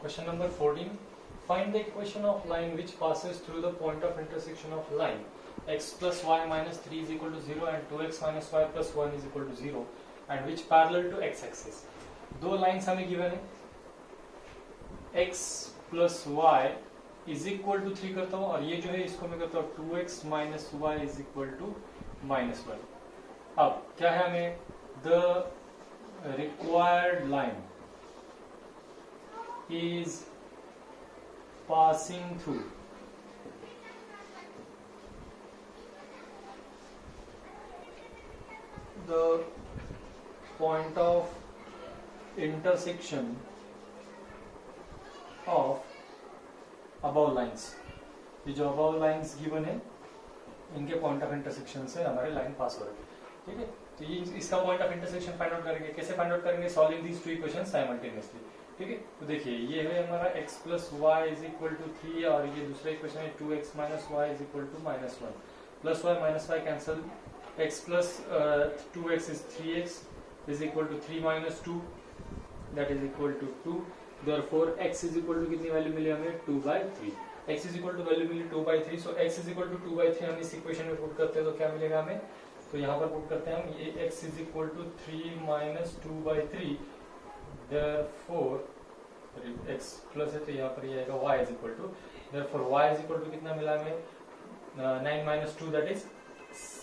Question number 14. Find the equation of line which passes through the point of intersection of line x plus y minus 3 is equal to 0 and 2x minus y plus 1 is equal to 0 and which parallel to x axis. दो lines हमें given है, x plus y is equal to 3 करता हूँ और ये जो है इसको मैं करता हूँ 2x minus y is equal to minus 1. अब क्या है हमें, the required line is passing through the point of intersection of above lines. ये जो above lines given है इनके point of intersection से हमारे line पास हो रही है. ठीक है, तो ये इसका point of intersection find out करेंगे. कैसे फाइंड आउट करेंगे? Solving these two equations simultaneously. ठीक है, तो देखिए ये है हमारा x plus y is equal to 3 और ये दूसरा इक्वेशन है 2x minus y is equal to minus 1. Plus y minus y cancel, x plus 2x is 3x is equal to 3 minus 2 that is equal to 2. Therefore x is equal to कितनी value मिली हमें? 2/3. x is equal to value मिली 2/3. So x is equal to 2/3 हम इस equation में put करते हैं तो क्या मिलेगा हमें? तो यहाँ पर पुट करते हैं हम ये x is equal to 3 minus 2/3. Therefore x plus है तो यहाँ पर ये आएगा y is equal to, therefore y is equal to कितना मिला हमें? 9 minus 2 that is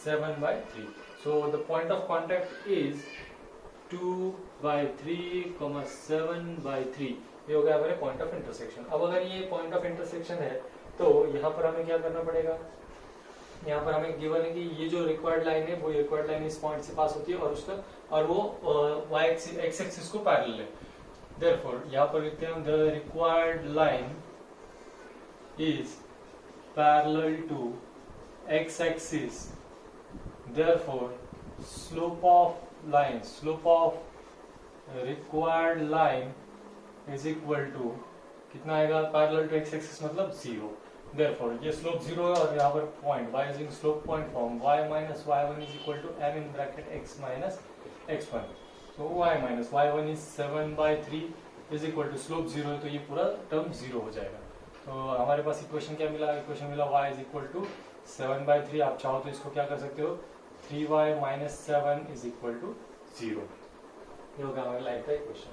7/3. So the point of contact is 2/3, 7/3. ये हो गया हमारे पॉइंट ऑफ इंटरसेक्शन. अब अगर ये पॉइंट ऑफ इंटरसेक्शन है तो यहाँ पर हमें क्या करना पड़ेगा? यहाँ पर हमें गिवन है कि ये जो रिक्वायर्ड लाइन है वो रिक्वायर्ड लाइन इस पॉइंट से पास होती है और उसका और वो y एक्सिस x एक्सिस को पैरेलल है. देयरफॉर यहाँ पर लिखते हैं the required line is parallel to x axis. Therefore slope of required line is equal to कितना आएगा? पैरेलल टू x एक्सिस मतलब 0. Therefore, ये स्लोप 0 है और यहाँ पर point y is in slope point form y minus y1 is equal to m in bracket x minus x1. तो y minus y1 is 7/3 is equal to slope 0 है तो ये पूरा टर्म 0 हो जाएगा. तो हमारे पास इक्वेशन क्या मिला? इक्वेशन मिला y इज इक्वल टू 7/3. आप चाहो तो इसको क्या कर सकते हो? 3y minus 7 is equal to 0. ये होगा हमारे लाइन का इक्वेशन.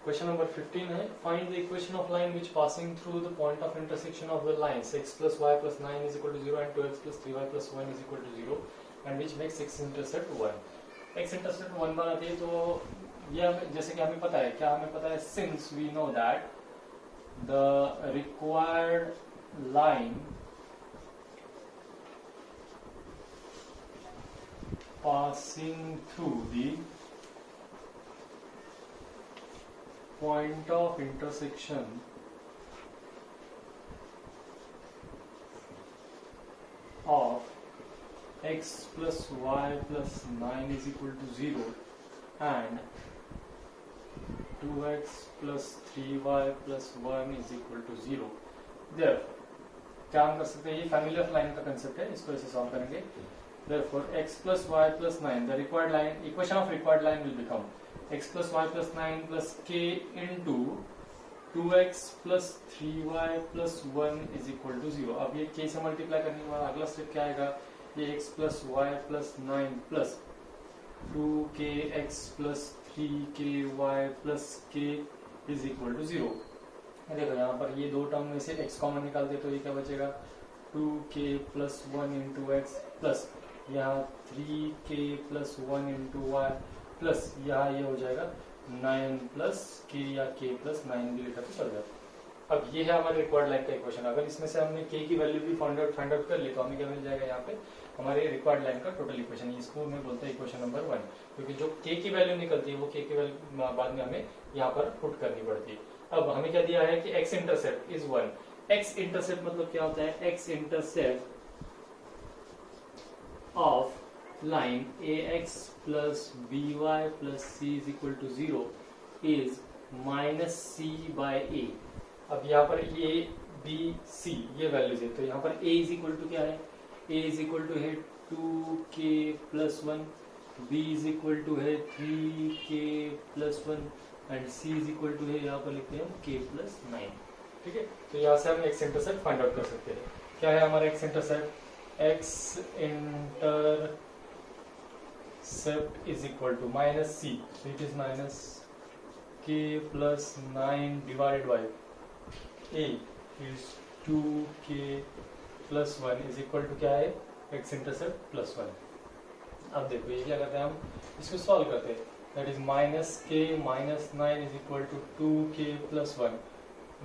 Question number 15 है, find the equation of line which passing through the point of intersection of the lines x plus y plus 9 is equal to 0 and 2x plus 3y plus 1 is equal to 0 and which makes x intercept 1. x intercept 1 बनाते हैं तो ये जैसे कि हमें पता है, क्या हमें पता है? since we know that the required line passing through the point of intersection of x plus y plus 9 is equal to 0 and 2x plus 3y plus 1 is equal to 0. Therefore, क्या हम कर सकते हैं? ये फैमिली ऑफ लाइन का concept है, इसको ऐसे सॉल्व करेंगे. Therefore, x plus y plus 9, the required line, equation of required line will become x plus y plus 9 plus k into 2x plus 3y plus 1 is equal to 0. अब ये k से multiply करने के बाद अगला step क्या आएगा? ये x plus y plus 9 plus 2kx plus 3ky plus k is equal to 0. देखो यहाँ पर ये दो टर्म में से x कॉमन निकालते तो ये क्या बचेगा? 2k plus 1 into x plus यहाँ 3k plus 1 into y plus यहाँ ये हो जाएगा 9 प्लस k या k प्लस 9 भी लिखा तो चल जाता. अब ये है हमारे रिक्वायर्ड लाइन का इक्वेशन. अगर इसमें से हमने k की वैल्यू भी फाइंड आउट कर ली तो हमें क्या मिल जाएगा? यहाँ पे हमारे रिक्वायर्ड लाइन का टोटल इक्वेशन. इसको मैं बोलते हैं इक्वेशन नंबर 1, क्योंकि जो k की वैल्यू निकलती है वो k की वैल्यू बाद में हमें यहाँ पर पुट करनी पड़ती है. अब हमें क्या दिया है कि x intercept is 1. x intercept मतलब क्या होता है? x intercept of line ax plus by plus c is equal to 0 is minus c by a. अब यहाँ पर a b c ये वैल्यूज है तो यहाँ पर a is equal to क्या है? a is equal to है 2k plus 1, b is equal to है 3k plus 1, and c is equal to है यहाँ पर लिखते हैं k प्लस 9। ठीक है, तो यहाँ से हम x इंटरसेप्ट फाइंड आउट कर सकते हैं। क्या है हमारा x intercept? x intercept is equal to minus c, it is minus k plus 9 divided by a is 2k plus 1 is equal to क्या है? x intercept plus 1। अब देखो ये क्या करते हैं, हम इसको सॉल्व करते हैं। That is minus k minus 9 is equal to 2k plus 1।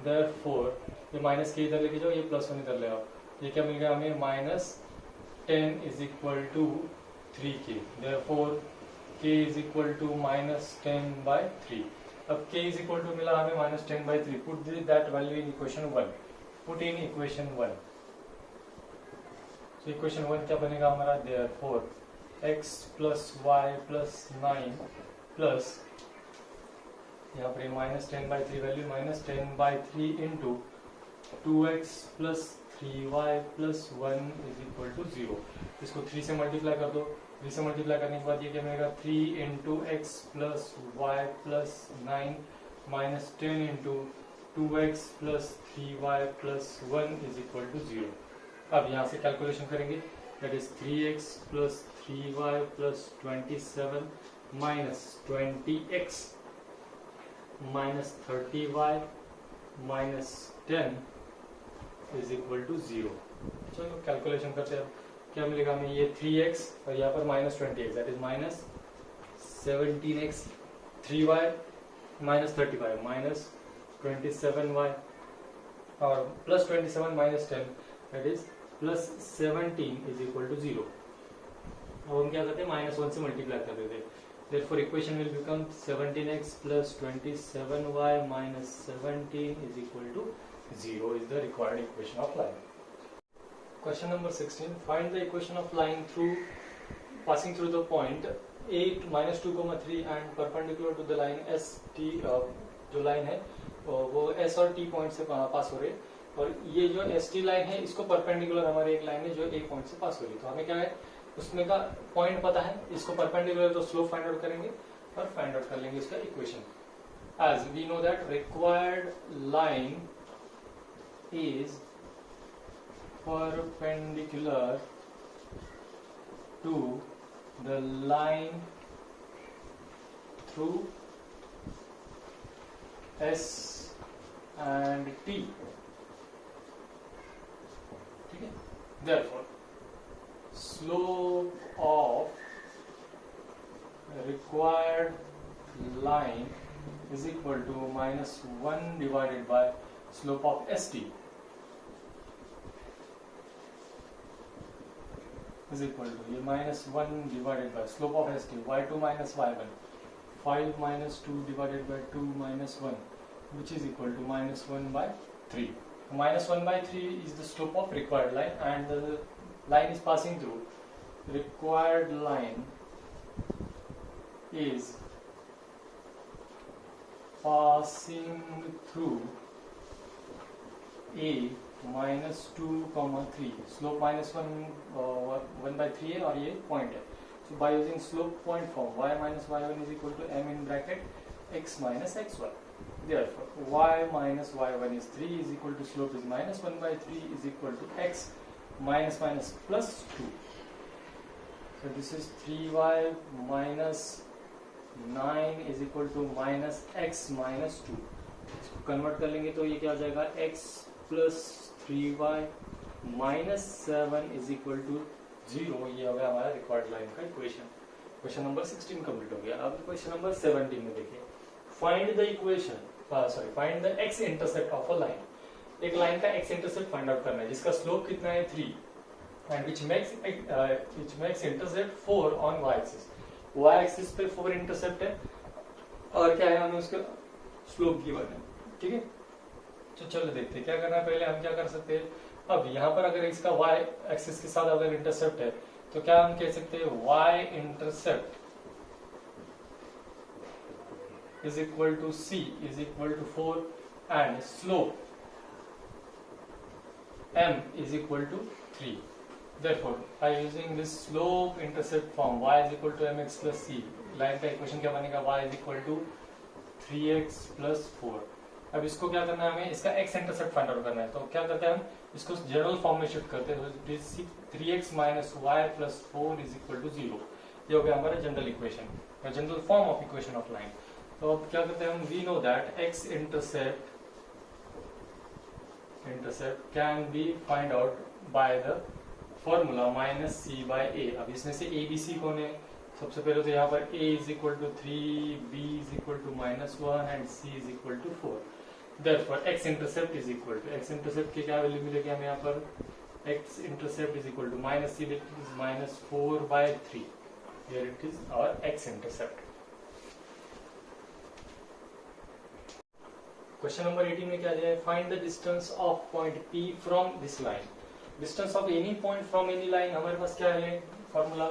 Therefore ये माइनस k इधर लेके जाओ, ये प्लस 1 इधर ले आओ, ये क्या मिल गया हमें? Minus 10 is equal to 3k। Therefore k is equal to minus 10 by 3। अब k इज इक्वल टू मिला हमें minus 10 by 3। Put that value in equation 1। Put in equation 1। तो इक्वेशन 1 क्या बनेगा हमारा? Therefore x plus y plus 9 plus यहाँ पर minus 10 by 3 value, minus 10 by 3 into 2x plus 3y plus 1 is equal to 0। इसको 3 से मल्टीप्लाई कर दो। 3 से मल्टीप्लाई करने के बाद ये क्या मिलेगा? 3 into x plus y plus 9 minus 10 into 2x plus 3y plus 1 is equal to 0। अब यहाँ से कैलकुलेशन करेंगे। That is 3x plus 3y plus 27 minus 20x minus 30y minus 10 is equal to 0। चलो कैलकुलेशन करते हैं। क्या मिलेगा हमें? ये 3x और यहाँ पर minus 20x, that is minus 17x, 3y minus 35 minus 27y और plus 27 minus 10 that is plus 17 is equal to 0। अब हम क्या करते हैं? माइनस 1 से मल्टीप्लाई कर देते हैं। Therefore equation will become 17x plus 27y minus 17 is equal to 0 is the required equation of line. Question number 16. Find the equation of line through passing through the point 8 minus 2 comma 3 and perpendicular to the line ST। जो line है वो S और T point से पास हो रही है, और ये जो ST लाइन है इसको परपेंडिकुलर हमारी एक लाइन है जो A पॉइंट से पास हो रही है। तो हमें क्या है उसमें का पॉइंट पता है, इसको परपेंडिकुलर तो स्लोप फाइंड आउट करेंगे और फाइंड आउट कर लेंगे इसका equation. As we know that required line is perpendicular to the line through S and T। ठीक है, therefore slope of required line is equal to minus 1 divided by slope of ST is equal to ये minus 1 divided by slope of ST y2 minus y1 5 minus 2 divided by 2 minus 1 which is equal to minus 1 by 3. Minus 1 by 3 is the slope of required line and the line is passing through। Required line is passing through A minus 2 comma 3। slope minus 1 by 3 है और ये point है। So by using slope point form y minus y1 is equal to m in bracket x minus x1। Therefore y minus y1 is 3 is equal to slope is minus 1 by 3 is equal to x minus minus plus 2। So this is 3y minus 9 is equal to minus x minus 2। इसको convert कर लेंगे तो ये क्या हो जाएगा? x plus 3y minus 7 is equal to 0। ये हो गया हमारा रिक्वायर्ड लाइन का इक्वेशन। क्वेश्चन नंबर 16 कंप्लीट हो गया। अब क्वेश्चन नंबर 17 में देखिए, find the equation find the x intercept of a line. एक लाइन का x इंटरसेप्ट फाइंड आउट करना है जिसका स्लोप कितना है 3 and which makes intercept 4 on y axis. y axis पे 4 इंटरसेप्ट है और क्या है हमें उसका स्लोप गिवन है। ठीक है, तो चलो देखते हैं क्या करना है। पहले हम क्या कर सकते हैं, अब यहाँ पर अगर इसका y एक्सिस के साथ अगर इंटरसेप्ट है तो क्या हम कह सकते हैं y intercept is equal to c is equal to 4 and slope m is equal to 3। Therefore by using this slope intercept form y is equal to mx plus c, line का equation क्या बनेगा? y is equal to 3x plus 4। अब इसको क्या करना है हमें, इसका x इंटरसेप्ट फाइंड आउट करना है। तो क्या करते हैं हम इसको जनरल फॉर्म में शिफ्ट करते हैं। तो 3x minus Y plus 4 is equal to 0। ये हो गया हमारा general equation, general form of equation of line. तो अब क्या करते हैं हम, we know that x intercept can be find out by the formula minus C by A. अब इसमें से ए बी सी कौन है, सबसे पहले तो यहाँ पर a is equal to 3, b is equal to -1 and c is equal to 4। Therefore x intercept is equal to, x intercept की क्या वैल्यू मिलेगी हमें यहाँ पर, x intercept is equal to minus c minus 4/3। Here it is our x intercept. Question number 18 में क्या दिया है, find the distance of point P from this line. Distance of any point from any line, हमारे पास क्या है formula,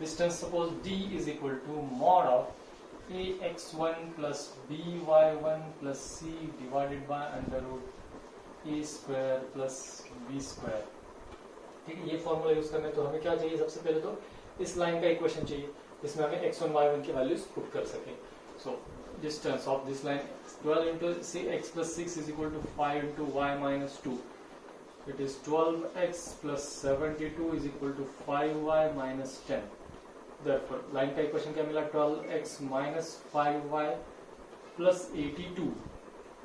distance suppose d is equal to mod of ax1 plus by1 plus c divided by under root a square plus b square. ठीक है, ये formula use करना है। तो हमें क्या चाहिए, सबसे पहले तो इस लाइन का इक्वेशन चाहिए जिसमें हमें x1 y1 की वैल्यूज पुट कर सके। So distance of this line 12 into x plus 6 is equal to 5 into y minus 2. It is 12x plus 72 is equal to 5y minus 10. Therefore, line का equation क्या मिला, 12x minus 5y plus 82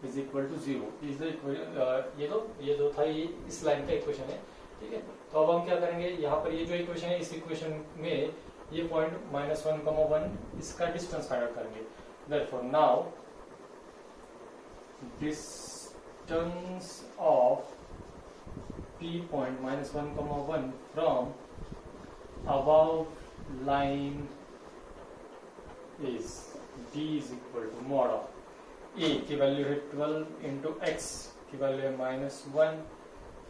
is equal to 0. ये दो था, ये इस line का equation है। ठीक है, तो अब हम क्या करेंगे, यहाँ पर ये जो इक्वेशन है, इस इक्वेशन में ये पॉइंट -1, इसका डिस्टेंस फाइंड आउट करेंगे। Therefore, now distance of P point -1, from above line is D is equal to mod of A की वैल्यू है 12 into x की वैल्यू है -1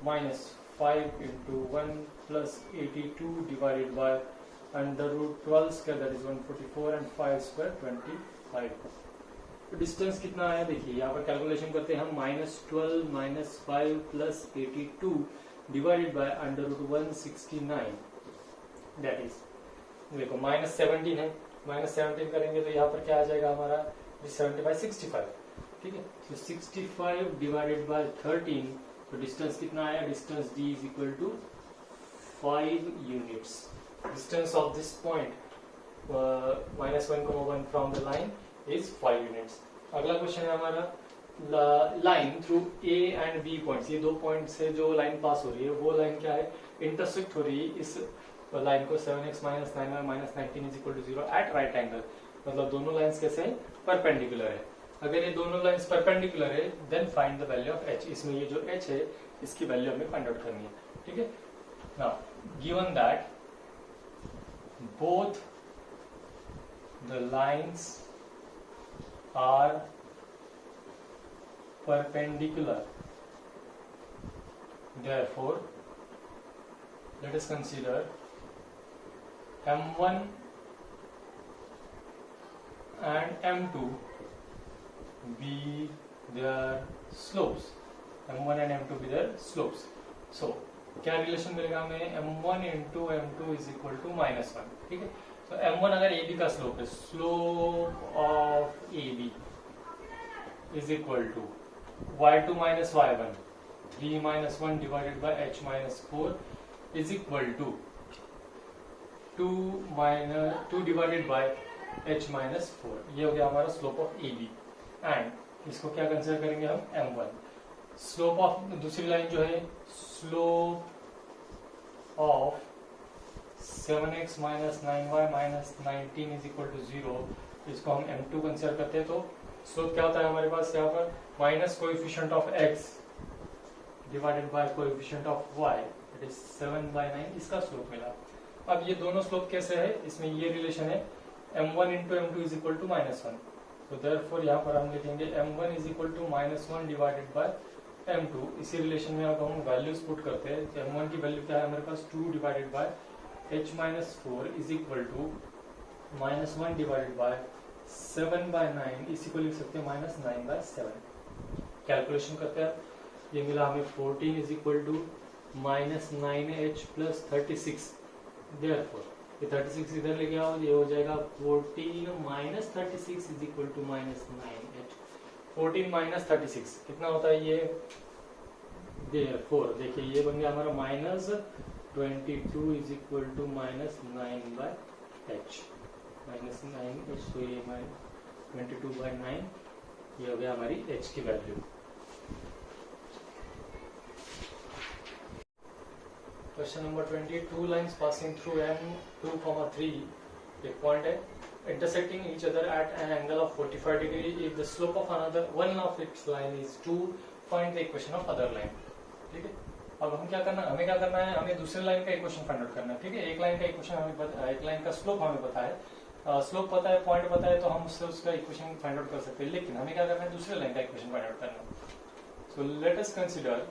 minus 5 into 1 plus 82 divided by under root 12 square, that is 144 and 5 square 25। Distance कितना आया देखिए, यहाँ पर calculation करते हैं हम, -12 -5 plus 82 divided by under root 169, that is देखो -17 है, -17 करेंगे तो यहाँ पर क्या आ जाएगा हमारा 70/65। ठीक है, तो 65 डिवाइडेड बाय 13, तो डिस्टेंस कितना आया, distance d is equal to 5 units. Distance of this point -1, from the line is 5 units. अगला क्वेश्चन है हमारा, line through A and B points, ये दो पॉइंट से जो लाइन पास हो रही है वो लाइन क्या है, इंटरसेक्ट हो रही है इस लाइन को 7x minus 9y minus 19 is equal to 0 at right angle. मतलब दोनों लाइंस कैसे हैं, परपेंडिकुलर है। अगर ये दोनों लाइंस परपेंडिकुलर है then find the value of h। इसमें ये जो h है इसकी वैल्यू हमें फाइंड आउट करनी है। ठीक है, now given that both the lines are perpendicular, therefore let us consider m1 and m2 be their slopes, m1 and m2 be their slopes। so क्या रिलेशन मिलेगा हमें, m1 into m2 is equal to -1। ठीक है, तो m1 अगर ab का slope है, slope of ab is equal to y2 minus y1, 3 minus 1 divided by h minus 4 is equal to 2 divided by h minus 4। ये हो गया हमारा स्लोप ऑफ ab। एंड इसको क्या कंसिडर करेंगे हम, m1। स्लोप ऑफ दूसरी लाइन जो है, slope of 7x minus 9y minus 19 is equal to 0, इसको हम m2 कंसिडर करते हैं। तो स्लोप क्या होता है हमारे पास यहाँ पर, minus coefficient of x divided by coefficient of y, it is 7/9, इसका स्लोप मिला। अब ये दोनों स्लोप कैसे है, इसमें ये रिलेशन है m1 into m2 is equal to -1। तो देयरफॉर यहाँ पर हम लिखेंगे m1 is equal to -1 divided bye m2। इसी रिलेशन में अब हम वैल्यूज पुट करते हैं। तो m1 की वैल्यू क्या है हमारे पास, 2 divided by h minus 4 is equal to -1 divided bye 7/9, इसी को लिख सकते हैं -9/7। कैलकुलेशन करते हैं, ये मिला हमें 14 is equal to -9h plus 36। Therefore ये 36 इधर ले गया और ये हो जाएगा 14 minus 36 is equal to -9h 14 minus 36 कितना होता है ये, देयरफॉर देखिए ये बन गया हमारा minus 22 is equal to minus 9 by h, minus 9 तो ये 22 बाय 9 ये हो गया हमारी एच की value. Question number 20, two lines passing through M2, 3 एक पॉइंट है intersecting each other at an angle of 45 degree. If the slope of another one of its line is 2, find the equation of other line. ठीक है, अब हमें क्या करना है, हमें दूसरे लाइन का इक्वेशन फाइंड आउट करना है। ठीक है, एक लाइन का इक्वेशन हमें पता है, एक लाइन का स्लोप हमें पता है, स्लोप पता है, पॉइंट पता है, तो हम उससे उसका इक्वेशन फाइंड आउट कर सकते हैं। लेकिन हमें क्या करना है, दूसरे लाइन का इक्वेशन फाइंड आउट करना है। So let us consider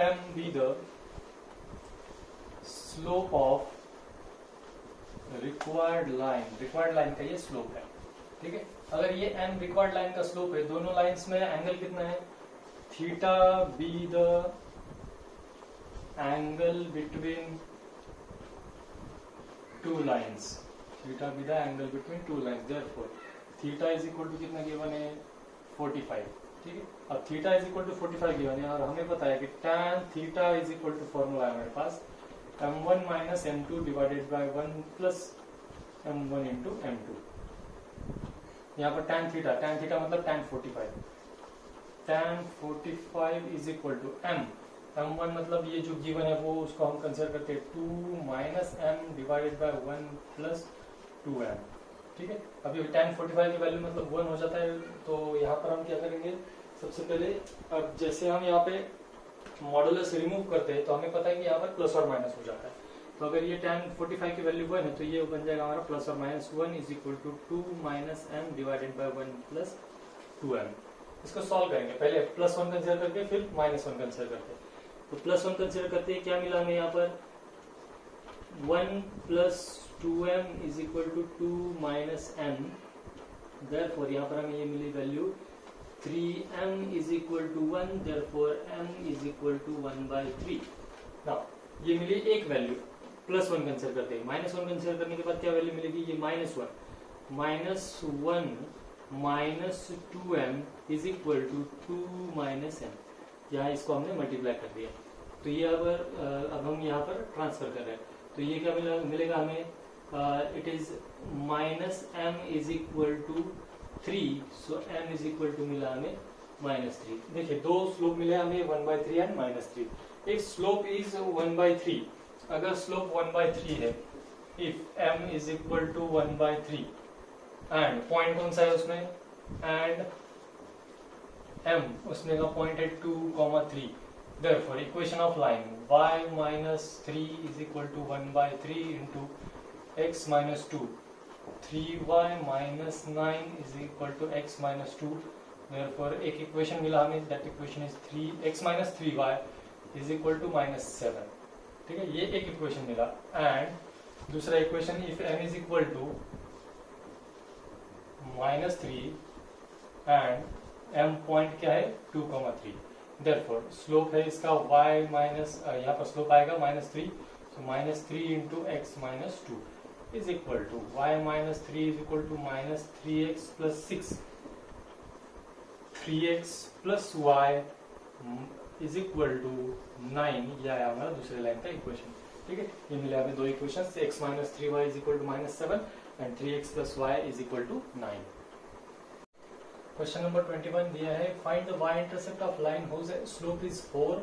m be the slope of required line का ये स्लोप है। ठीक है, अगर ये n रिक्वायर्ड लाइन का स्लोप है, दोनों लाइंस में एंगल कितना है, theta be the angle between two lines, theta be the angle between two lines, therefore theta is equal to कितना गिवन है 45। ठीक है, अब theta is equal to 45 given है और हमें पता है कि tan theta is equal to formula है हमारे पास m1 minus m2 divided by 1 plus m1 into m2। यहाँ पर tan थीटा मतलब tan 45 is equal to m1 मतलब ये जो गिवन है वो उसको हम कंसिडर करते हैं 2 minus m divided by 1 plus 2m। ठीक है, अभी tan 45 की वैल्यू मतलब 1 हो जाता है, तो यहाँ पर हम क्या करेंगे, सबसे पहले अब जैसे हम यहाँ पे मॉडुलस रिमूव करते हैं तो हमें पता है कि यहाँ पर प्लस और माइनस हो जाता है। तो अगर ये tan 45 की वैल्यू 1 है तो ये बन जाएगा हमारा प्लस और minus 1 is equal to 2 minus m divided by 1 plus 2m। इसको सॉल्व करेंगे, पहले प्लस 1 कंसिडर करके फिर माइनस 1 कंसिडर करते हैं। तो प्लस 1 कंसिडर करते हैं, क्या मिला हमें यहाँ पर 1 plus 2m is equal to 2 minus m, therefore यहाँ पर हमें ये मिली value 3m is equal to 1, therefore m is equal to 1 by 3। Now ये मिली एक वैल्यू, प्लस 1 कंसिडर करते हैं, माइनस 1 कंसिडर करने के बाद क्या वैल्यू मिलेगी, ये minus 1 minus 2m is equal to 2 minus m। यहाँ इसको हमने मल्टीप्लाई कर दिया, तो ये अब हम यहाँ पर ट्रांसफर कर रहे हैं, तो ये क्या मिलेगा हमें, it is minus m is equal to 3, so m is equal to मिला हमें -3। देखिए दो स्लोप मिले हमें 1/3 एंड -3। एक स्लोप इज 1/3, अगर स्लोप 1/3 है, if m is equal to 1/3 and point कौन सा है उसमें, एंड m उसमें का पॉइंट है 2, 3, therefore equation of line y - 3 is equal to 1/3 into x - 2, 3y minus 9 is equal to x minus 2, therefore एक इक्वेशन मिला हमें, that equation is 3x minus 3y is equal to -7। ठीक है, ये एक इक्वेशन मिला, एंड दूसरा equation if m is equal to -3 and m point क्या है 2, 3, therefore स्लोप है इसका y माइनस, यहाँ पर स्लोप आएगा -3, so -3 into x minus 2 is equal to y minus 3 is equal to minus 3x plus 6, 3x plus y is equal to 9। यह है हमारा दूसरे लाइन का इक्वेशन। ठीक है, ये मिले हमें दो equation, x minus 3y is equal to -7 and 3x plus y is equal to 9। Question number 21 दिया है, find the y intercept of line whose slope is 4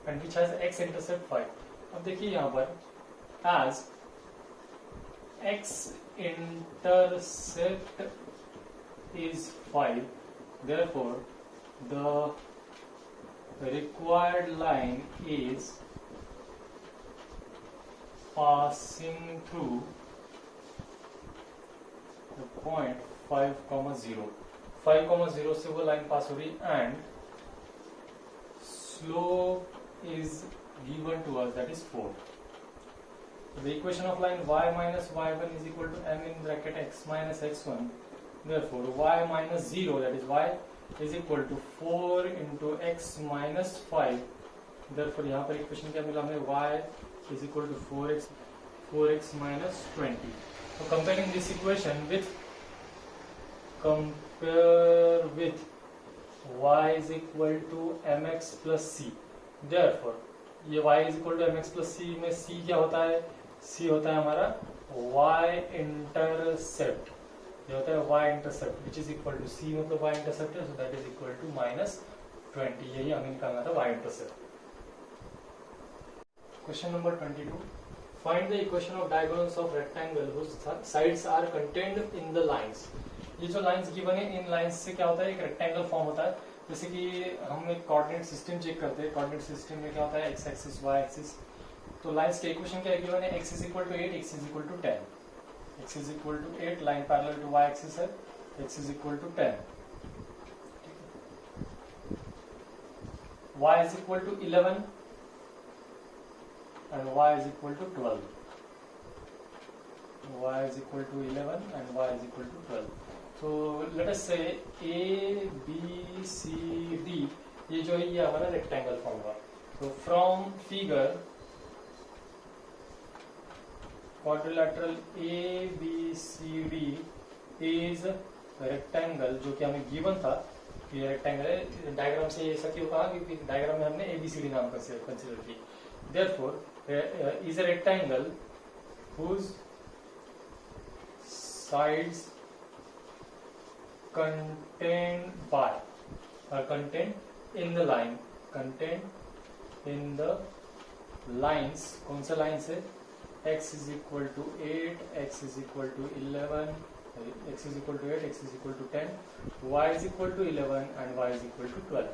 and which has x intercept 5। अब देखिए यहाँ पर as x intercept is 5, therefore the required line is passing through the point 5,0। 5,0 से वो line पास हो रही, and slope is given to us, that is 4। The equation of line y minus y1 is equal to m in bracket x minus x1, therefore y minus 0, that is y, is equal to 4 into x minus 5, therefore यहाँ पर equation क्या मिला हमें, y is equal to 4x minus 20। So comparing this equation with compare with y is equal to mx plus c. Therefore ये y is equal to mx plus c में c क्या होता है? c होता है हमारा y इंटरसेप्ट, ये होता है y intercept which is equal to c मतलब y इंटरसेप्ट है, so that is equal to -20. यही हमें निकालना था y intercept. Question number 22. Find the equation of diagonals of rectangle whose sides are contained in the lines. ये जो lines given है, इन lines से क्या होता है, एक रेक्टेंगल फॉर्म होता है. जैसे कि हम एक कोऑर्डिनेट सिस्टम चेक करते हैं, कोऑर्डिनेट सिस्टम में क्या होता है, एक्स एक्सिस वाई एक्सिस. तो लाइंस के इक्वेशन क्या गिवन है, x is equal to 8, x is equal to 10. x is equal to 8, line parallel to y axis है, x is equal to 10. y is equal to 11 and y is equal to 12. y is equal to 11 and y is equal to 12. So let us say a b c d, ये जो है ये हमारा rectangle form हुआ. So from figure quadrilateral a b c d is rectangle, जो कि हमें given था. ये रेक्टेंगल है. डायग्राम से ऐसा क्यों कहा, क्योंकि डायग्राम में हमने ABCD नाम कंसीडर की. Therefore is a rectangle whose sides contained by or contained in the line, contained in the lines. कौन सा लाइन्स है, x is equal to 8, x is equal to 11, x is equal to 8, x is equal to 10, y is equal to 11 and y is equal to 12.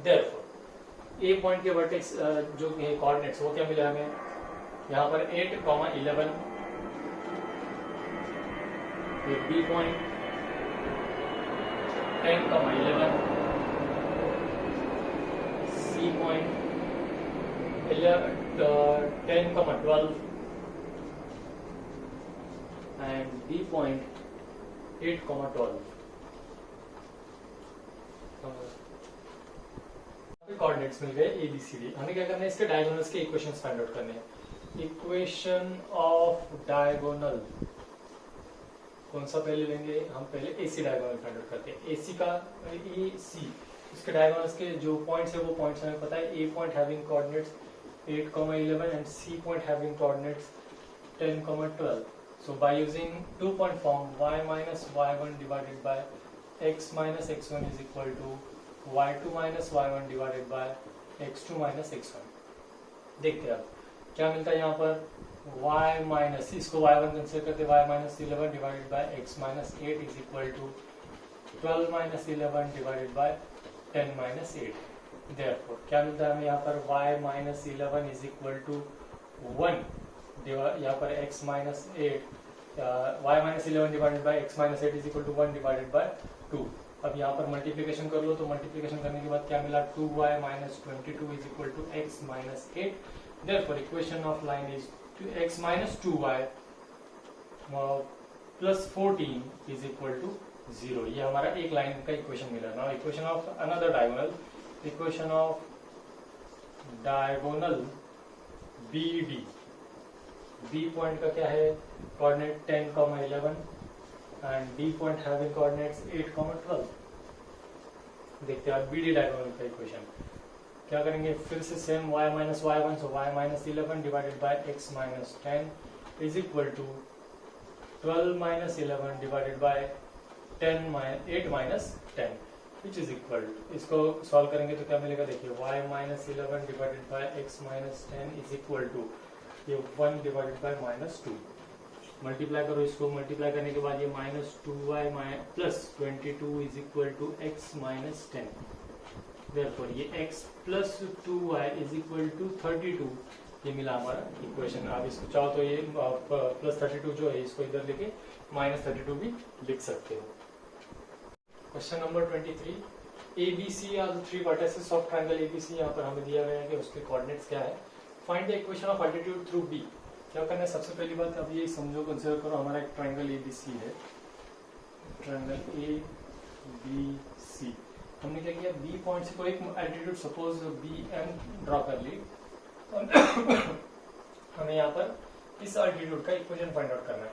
Therefore A point के vertex जो coordinates वो क्या मिला हमें, यहाँ पर 8, 11, B point 10, 11, C point 10, 12 and B point 8, 12. Coordinates मिल गए ABCD. हमें क्या करना है, इसके डायगोनल्स के इक्वेशंस फाइंड आउट करने हैं. इक्वेशन ऑफ डायगोनल कौन सा पहले लेंगे, हम पहले AC डायगोनल फाइंड आउट करते हैं. AC का AC, इसके डायगोनल्स के जो पॉइंट्स है वो पॉइंट्स हमें पता है. A point having coordinates 8, 11 and C point having coordinates 10, 12. So by using two point form y minus y1 divided by x minus x1 is equal to y2 minus y1 divided by x2 minus x1. देखते हैं अब क्या मिलता है यहाँ पर, y minus, इसको y1 consider करते, y minus 11 divided by x minus 8 is equal to 12 minus 11 divided by 10 minus 8. Therefore क्या मिलता है हमें यहाँ पर, y minus 11 is equal to 1, यहाँ पर x minus 8, y minus 11 divided by x minus 8 is equal to 1 divided by 2. अब यहाँ पर मल्टीप्लिकेशन कर लो, तो मल्टीप्लिकेशन करने के बाद क्या मिला, 2y minus 22 is equal to x minus 8. Therefore equation of line is x minus 2y plus 14 is equal to 0. ये हमारा एक लाइन का इक्वेशन मिला. Now equation of another diagonal, equation of diagonal BD. B point का क्या है, coordinate 10, 11 and D point having coordinates 8, 12. देखते हैं BD डायगोनल का इक्वेशन. क्या करेंगे, फिर से same y minus y1, so y minus 11 divided by x minus 10 is equal to 12 minus 11 divided by 8 minus 10 which is equal. इसको सॉल्व करेंगे तो क्या मिलेगा, देखिए y minus 11 divided by x minus 10 is equal to ये 1 divided by -2. Multiply करो इसको, multiply करने के बाद ये -2y plus 22 is equal to x minus 10. Therefore ये x plus 2y is equal to 32. ये मिला हमारा इक्वेशन. आप इसको चाहो तो ये प्लस 32 जो है इसको इधर लेके -32 भी लिख सकते हो. Question number 23. ABC are the 3 vertices of triangle ABC. यहाँ पर हमें दिया गया है कि उसके कोऑर्डिनेट्स क्या है. Find the equation of altitude through B. क्या करना है, सबसे पहली बात अब ये समझो, कंसिडर करो हमारा एक ट्रायंगल ABC है, ट्रायंगल ABC. हमने क्या किया, B पॉइंट से कोई एक एल्टीट्यूड सपोज BM ड्रॉ कर ली. हमें यहाँ पर इस एल्टीट्यूड का इक्वेशन फाइंड आउट करना है,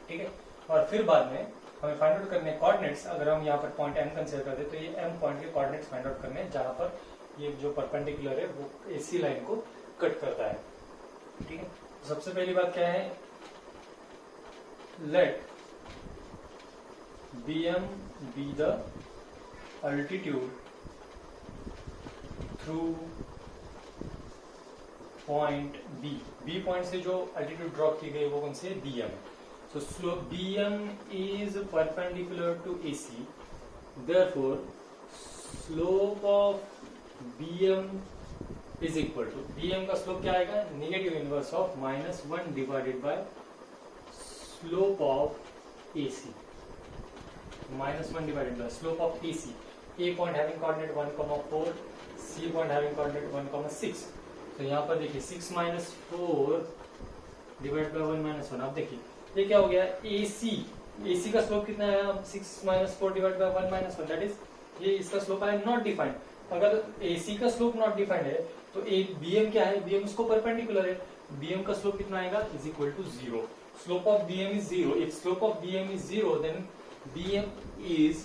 ठीक है. और फिर बाद में हमें फाइंड आउट करने कोऑर्डिनेट्स, अगर हम यहाँ पर पॉइंट m कंसीडर करते तो ये m पॉइंट के कोऑर्डिनेट्स फाइंड आउट करने जहाँ पर ये जो परपेंडिकुलर है वो AC लाइन को कट करता है। ठीक है, तो सबसे पहली बात क्या है, let BM be the altitude through point B point से जो अल्टीट्यूड ड्रॉप की गई वो कौन सी है, BM। So slope BM is perpendicular to AC, therefore slope of BM is equal to, BM का स्लोप क्या आएगा, negative inverse of -1 divided bye slope of AC, -1 divided by slope of AC. A point having coordinate 1,4, C point having coordinate 1,6. तो यहाँ पर देखिए 6 minus 4 divided by 1 minus 1. अब देखिए ये क्या हो गया, AC का स्लोप कितना है, अब 6 minus 4 divided by 1 minus 1, that is ये इसका स्लोप है नॉट डिफाइंड। अगर AC का स्लोप नॉट डिफाइंड है तो BM क्या है, BM उसको परपेंडिकुलर है, BM का स्लोप कितना आएगा, is equal to 0। Slope of BM is 0, if slope of BM is 0 then BM is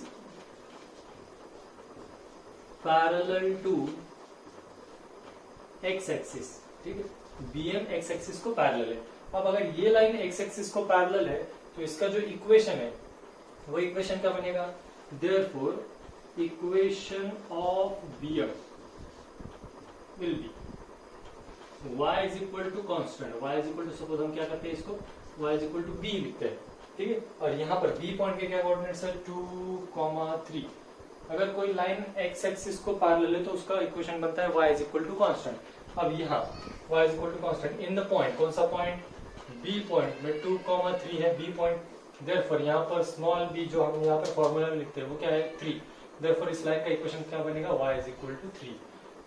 parallel to x axis। ठीक है, BM x axis को पैरेलल है। अब अगर ये लाइन x axis को पैरेलल है तो इसका जो इक्वेशन है वो इक्वेशन क्या बनेगा, therefore equation of BM will be y is equal to constant, y is equal to, suppose हम क्या करते हैं इसको y is equal to b लिखते हैं। ठीक है, और यहाँ पर B पॉइंट के क्या कोऑर्डिनेट्स है, 2,3। अगर कोई लाइन x एक्सिस को पैरेलल है तो उसका इक्वेशन बनता है y is equal to constant। अब यहाँ y is equal to constant in the point, कौन सा पॉइंट, B पॉइंट में 2,3 है B पॉइंट, देयरफॉर यहाँ पर स्मॉल b जो हम यहाँ पर फॉर्मूला में लिखते हैं वो क्या है 3, देयरफॉर इस लाइन का इक्वेशन क्या बनेगा, y is equal to 3।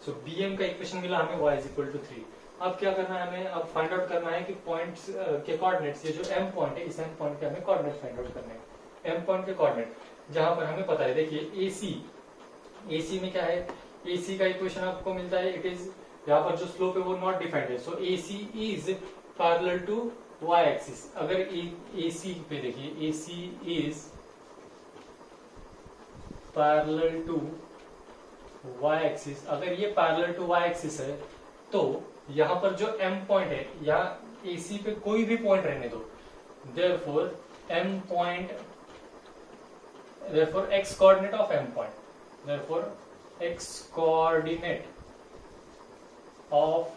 So BM का इक्वेशन मिला हमें, y is equal to 3। अब क्या करना है हमें, अब फाइंड आउट करना है कि पॉइंट्स के कोऑर्डिनेट्स, ये जो m पॉइंट है इस m पॉइंट के हमें कोऑर्डिनेट फाइंड आउट करने हैं। m पॉइंट के कोऑर्डिनेट जहां पर हमें पता है, देखिए AC में क्या है, AC का इक्वेशन आपको मिलता है, इट इज, यहाँ पर जो स्लोप है वो नॉट डिफाइंड है, so AC is parallel to y axis. अगर AC पे देखिए AC is parallel to y axis, अगर ये पैरेलल टू y एक्सिस है तो यहाँ पर जो m पॉइंट है, यहाँ AC पे कोई भी पॉइंट रहने दो, therefore m point, therefore x coordinate of m point, therefore x coordinate of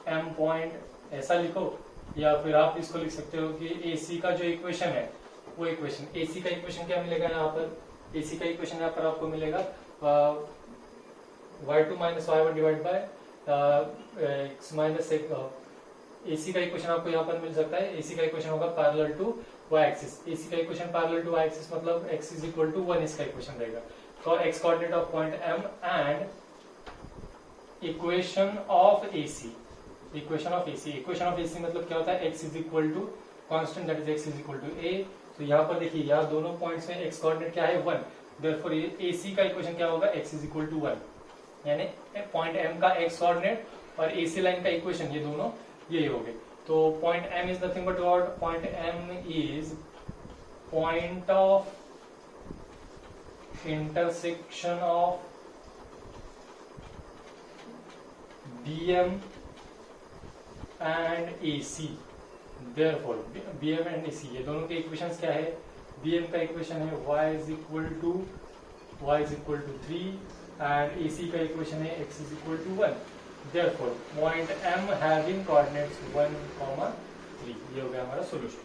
m point ऐसा लिखो, या फिर आप इसको लिख सकते हो कि AC का जो इक्वेशन है वो इक्वेशन, AC का इक्वेशन क्या मिलेगा यहाँ पर, AC का इक्वेशन यहाँ पर आपको मिलेगा y2 minus y1 divide by x minus एक। AC का इक्वेशन आपको यहाँ पर मिल सकता है, AC का इक्वेशन होगा parallel to y axis, AC का equation parallel to y axis मतलब x इज इक्वल टू 1 इसका इक्वेशन रहेगा, x coordinate of point m and equation of AC, equation of AC, equation of AC मतलब क्या होता है, x is equal to constant, that is x is equal to a। तो यहाँ पर देखिए यहाँ दोनों पॉइंट्स में x कोऑर्डिनेट क्या है 1, देयरफॉर AC का इक्वेशन क्या होगा, x इज इक्वल टू 1, यानी पॉइंट M का x कोऑर्डिनेट और AC लाइन का इक्वेशन ये दोनों ये हो गए। तो point M is nothing but what, point M is point of intersection of BM and AC, therefore BM and AC ये दोनों के इक्वेशंस क्या है, BM का इक्वेशन है y is equal to 3 and AC का इक्वेशन है x is equal to 1, therefore point M having coordinates 1, 3, ये हो गया हमारा सोल्यूशन।